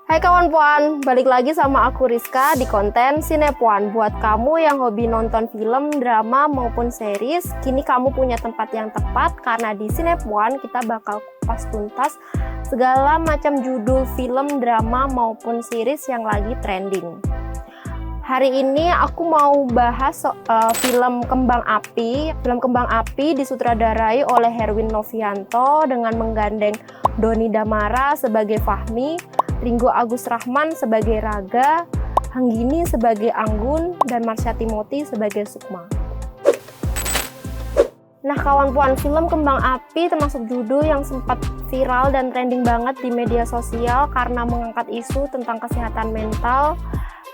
Hai kawan puan, balik lagi sama aku Rizka di konten Sinepuan. Buat kamu yang hobi nonton film, drama maupun series, kini kamu punya tempat yang tepat karena di Sinepuan kita bakal kupas tuntas segala macam judul film, drama maupun series yang lagi trending. Hari ini aku mau bahas film Kembang Api. Film Kembang Api disutradarai oleh Herwin Novianto dengan menggandeng Doni Damara sebagai Fahmi, Ringo Agus Rahman sebagai Raga, Hanggini sebagai Anggun, dan Marsha Timothy sebagai Sukma. Nah kawan puan, film Kembang Api termasuk judul yang sempat viral dan trending banget di media sosial karena mengangkat isu tentang kesehatan mental,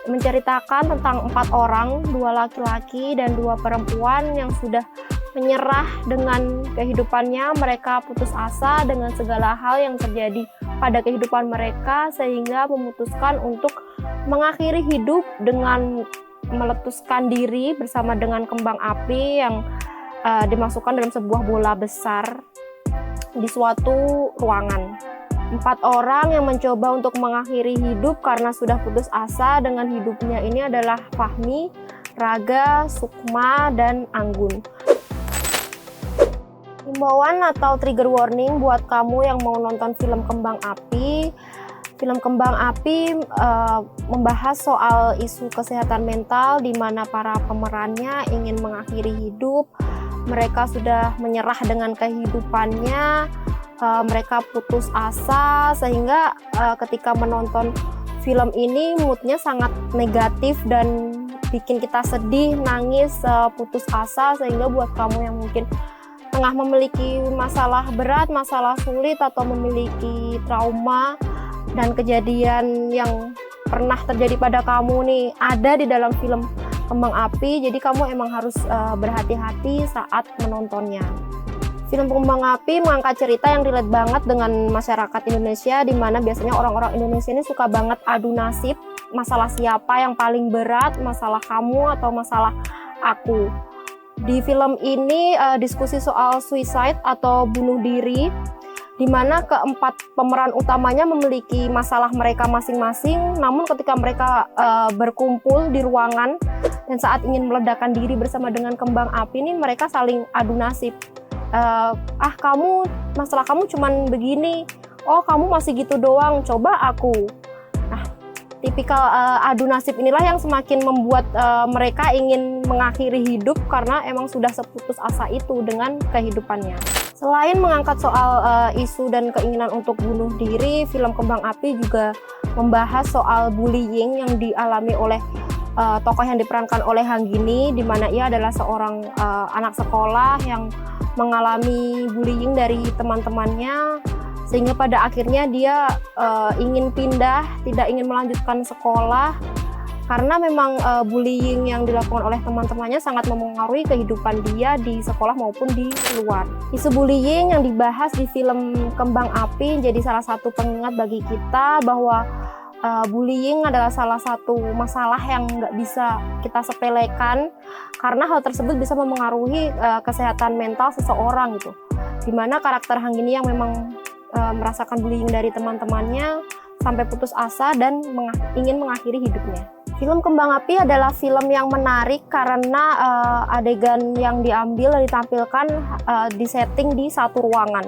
menceritakan tentang 4 orang, 2 laki-laki dan 2 perempuan yang sudah menyerah dengan kehidupannya. Mereka putus asa dengan segala hal yang terjadi pada kehidupan mereka sehingga memutuskan untuk mengakhiri hidup dengan meletuskan diri bersama dengan kembang api yang dimasukkan dalam sebuah bola besar di suatu ruangan. 4 orang yang mencoba untuk mengakhiri hidup karena sudah putus asa dengan hidupnya ini adalah Fahmi, Raga, Sukma, dan Anggun. Himbauan atau trigger warning buat kamu yang mau nonton film Kembang Api. Film Kembang Api membahas soal isu kesehatan mental di mana para pemerannya ingin mengakhiri hidup. Mereka sudah menyerah dengan kehidupannya, mereka putus asa sehingga ketika menonton film ini moodnya sangat negatif dan bikin kita sedih, nangis, putus asa. Sehingga buat kamu yang mungkin tengah memiliki masalah berat, masalah sulit, atau memiliki trauma dan kejadian yang pernah terjadi pada kamu nih ada di dalam film Kembang Api, jadi kamu emang harus berhati-hati saat menontonnya. Film Kembang Api mengangkat cerita yang relate banget dengan masyarakat Indonesia, di mana biasanya orang-orang Indonesia ini suka banget adu nasib, masalah siapa yang paling berat, masalah kamu atau masalah aku. Di film ini diskusi soal suicide atau bunuh diri, di mana keempat pemeran utamanya memiliki masalah mereka masing-masing, namun ketika mereka berkumpul di ruangan dan saat ingin meledakkan diri bersama dengan kembang api ini, mereka saling adu nasib. Kamu, masalah kamu cuman begini, oh kamu masih gitu doang, coba aku. Nah, tipikal adu nasib inilah yang semakin membuat mereka ingin mengakhiri hidup karena emang sudah seputus asa itu dengan kehidupannya. Selain mengangkat soal isu dan keinginan untuk bunuh diri, film Kembang Api juga membahas soal bullying yang dialami oleh tokoh yang diperankan oleh Hanggini, di mana ia adalah seorang anak sekolah yang mengalami bullying dari teman-temannya, sehingga pada akhirnya dia ingin pindah, tidak ingin melanjutkan sekolah karena memang bullying yang dilakukan oleh teman-temannya sangat memengaruhi kehidupan dia di sekolah maupun di luar. Isu bullying yang dibahas di film Kembang Api jadi salah satu pengingat bagi kita bahwa bullying adalah salah satu masalah yang nggak bisa kita sepelekan karena hal tersebut bisa memengaruhi kesehatan mental seseorang gitu. Dimana karakter Hanggini yang memang merasakan bullying dari teman-temannya sampai putus asa dan ingin mengakhiri hidupnya. Film Kembang Api adalah film yang menarik karena adegan yang diambil dan ditampilkan disetting di satu ruangan.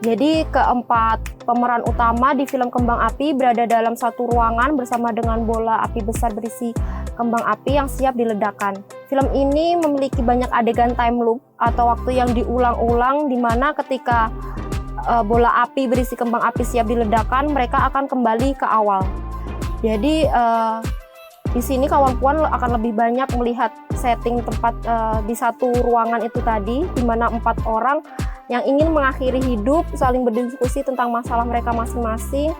Jadi keempat pemeran utama di film Kembang Api berada dalam satu ruangan bersama dengan bola api besar berisi kembang api yang siap diledakkan. Film ini memiliki banyak adegan time loop atau waktu yang diulang-ulang, di mana ketika bola api berisi kembang api siap diledakkan, mereka akan kembali ke awal. Jadi di sini kawan puan akan lebih banyak melihat setting tempat di satu ruangan itu tadi, di mana 4 orang yang ingin mengakhiri hidup saling berdiskusi tentang masalah mereka masing-masing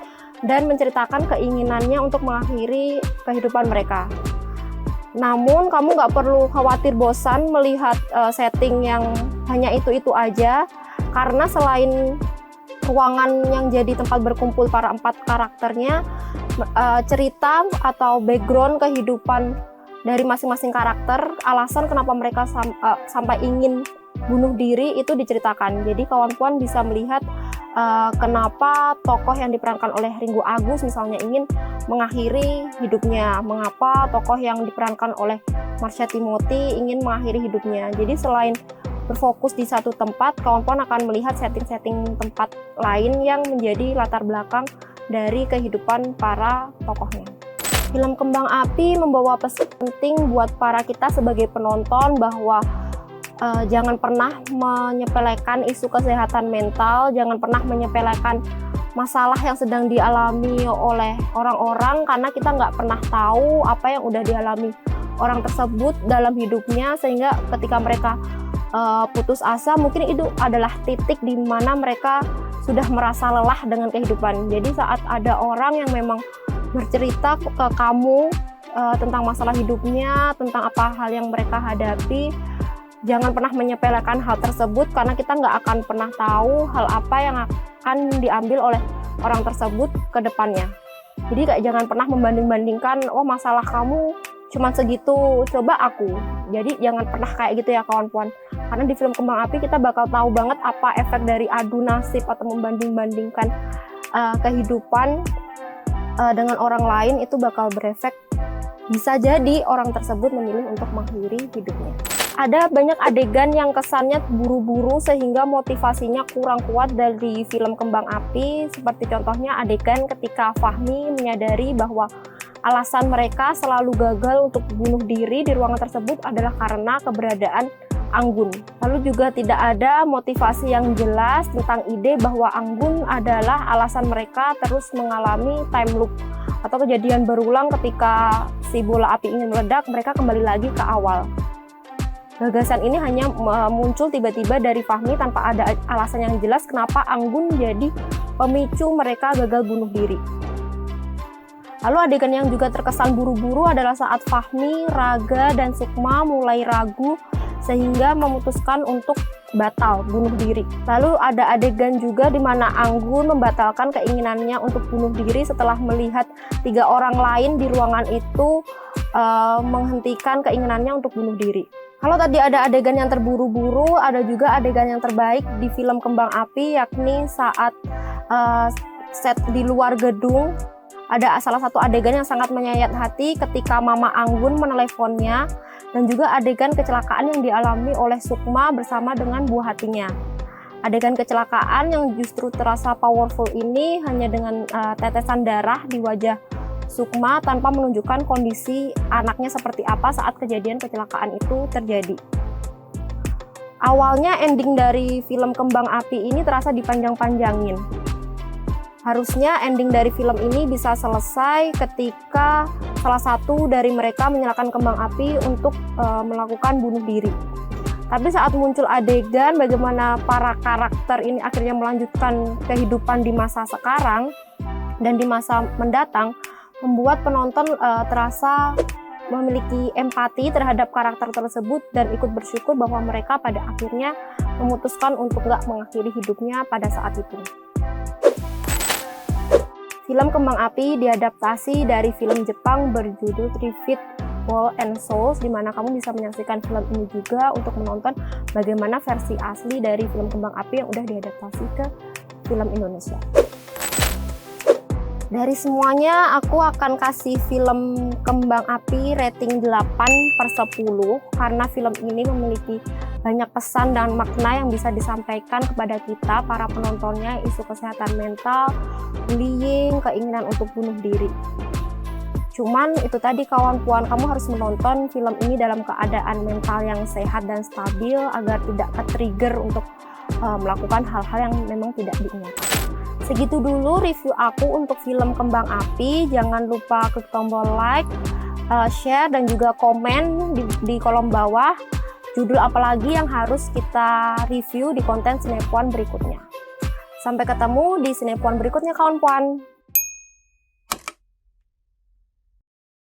dan menceritakan keinginannya untuk mengakhiri kehidupan mereka. Namun kamu nggak perlu khawatir bosan melihat setting yang hanya itu-itu aja, karena selain ruangan yang jadi tempat berkumpul para 4 karakternya, cerita atau background kehidupan dari masing-masing karakter, alasan kenapa mereka sampai ingin bunuh diri itu diceritakan. Jadi kawan puan bisa melihat kenapa tokoh yang diperankan oleh Ringgo Agus misalnya ingin mengakhiri hidupnya, mengapa tokoh yang diperankan oleh Marsha Timothy ingin mengakhiri hidupnya. Jadi selain berfokus di satu tempat, kawan-kawan akan melihat setting-setting tempat lain yang menjadi latar belakang dari kehidupan para tokohnya. Film Kembang Api membawa pesan penting buat para kita sebagai penonton bahwa jangan pernah menyepelekan isu kesehatan mental, jangan pernah menyepelekan masalah yang sedang dialami oleh orang-orang, karena kita nggak pernah tahu apa yang udah dialami orang tersebut dalam hidupnya, sehingga ketika mereka putus asa, mungkin itu adalah titik di mana mereka sudah merasa lelah dengan kehidupan. Jadi saat ada orang yang memang bercerita ke kamu tentang masalah hidupnya, tentang apa hal yang mereka hadapi, jangan pernah menyepelekan hal tersebut, karena kita nggak akan pernah tahu hal apa yang akan diambil oleh orang tersebut ke depannya. Jadi jangan pernah membanding-bandingkan, oh masalah kamu cuma segitu, coba aku. Jadi jangan pernah kayak gitu ya kawan-kawan. Karena di film Kembang Api kita bakal tahu banget apa efek dari adu nasib atau membanding-bandingkan kehidupan dengan orang lain, itu bakal berefek. Bisa jadi orang tersebut memilih untuk mengakhiri hidupnya. Ada banyak adegan yang kesannya buru-buru sehingga motivasinya kurang kuat dari film Kembang Api. Seperti contohnya adegan ketika Fahmi menyadari bahwa alasan mereka selalu gagal untuk bunuh diri di ruangan tersebut adalah karena keberadaan Anggun. Lalu juga tidak ada motivasi yang jelas tentang ide bahwa Anggun adalah alasan mereka terus mengalami time loop atau kejadian berulang. Ketika si bola api ingin meledak, mereka kembali lagi ke awal. Gagasan ini hanya muncul tiba-tiba dari Fahmi tanpa ada alasan yang jelas kenapa Anggun jadi pemicu mereka gagal bunuh diri. Lalu adegan yang juga terkesan buru-buru adalah saat Fahmi, Raga, dan Sukma mulai ragu sehingga memutuskan untuk batal bunuh diri. Lalu ada adegan juga di mana Anggun membatalkan keinginannya untuk bunuh diri setelah melihat 3 orang lain di ruangan itu menghentikan keinginannya untuk bunuh diri. Kalau tadi ada adegan yang terburu-buru, ada juga adegan yang terbaik di film Kembang Api, yakni saat set di luar gedung. Ada salah satu adegan yang sangat menyayat hati ketika Mama Anggun meneleponnya, dan juga adegan kecelakaan yang dialami oleh Sukma bersama dengan buah hatinya. Adegan kecelakaan yang justru terasa powerful ini hanya dengan tetesan darah di wajah Sukma tanpa menunjukkan kondisi anaknya seperti apa saat kejadian kecelakaan itu terjadi. Awalnya ending dari film Kembang Api ini terasa dipanjang-panjangin. Harusnya ending dari film ini bisa selesai ketika salah satu dari mereka menyalakan kembang api untuk melakukan bunuh diri. Tapi saat muncul adegan bagaimana para karakter ini akhirnya melanjutkan kehidupan di masa sekarang dan di masa mendatang, membuat penonton terasa memiliki empati terhadap karakter tersebut dan ikut bersyukur bahwa mereka pada akhirnya memutuskan untuk nggak mengakhiri hidupnya pada saat itu. Film Kembang Api diadaptasi dari film Jepang berjudul Three Feet, Ball and Souls, di mana kamu bisa menyaksikan film ini juga untuk menonton bagaimana versi asli dari film Kembang Api yang udah diadaptasi ke film Indonesia. Dari semuanya, aku akan kasih film Kembang Api rating 8/10 karena film ini memiliki banyak pesan dan makna yang bisa disampaikan kepada kita, para penontonnya, isu kesehatan mental, bullying, keinginan untuk bunuh diri. Cuman itu tadi kawan-kawan, kamu harus menonton film ini dalam keadaan mental yang sehat dan stabil agar tidak ke-trigger untuk melakukan hal-hal yang memang tidak diinginkan. Segitu dulu review aku untuk film Kembang Api. Jangan lupa klik tombol like, share, dan juga komen di kolom bawah judul apalagi yang harus kita review di konten Sinepuan berikutnya. Sampai ketemu di Sinepuan berikutnya kawan-kawan.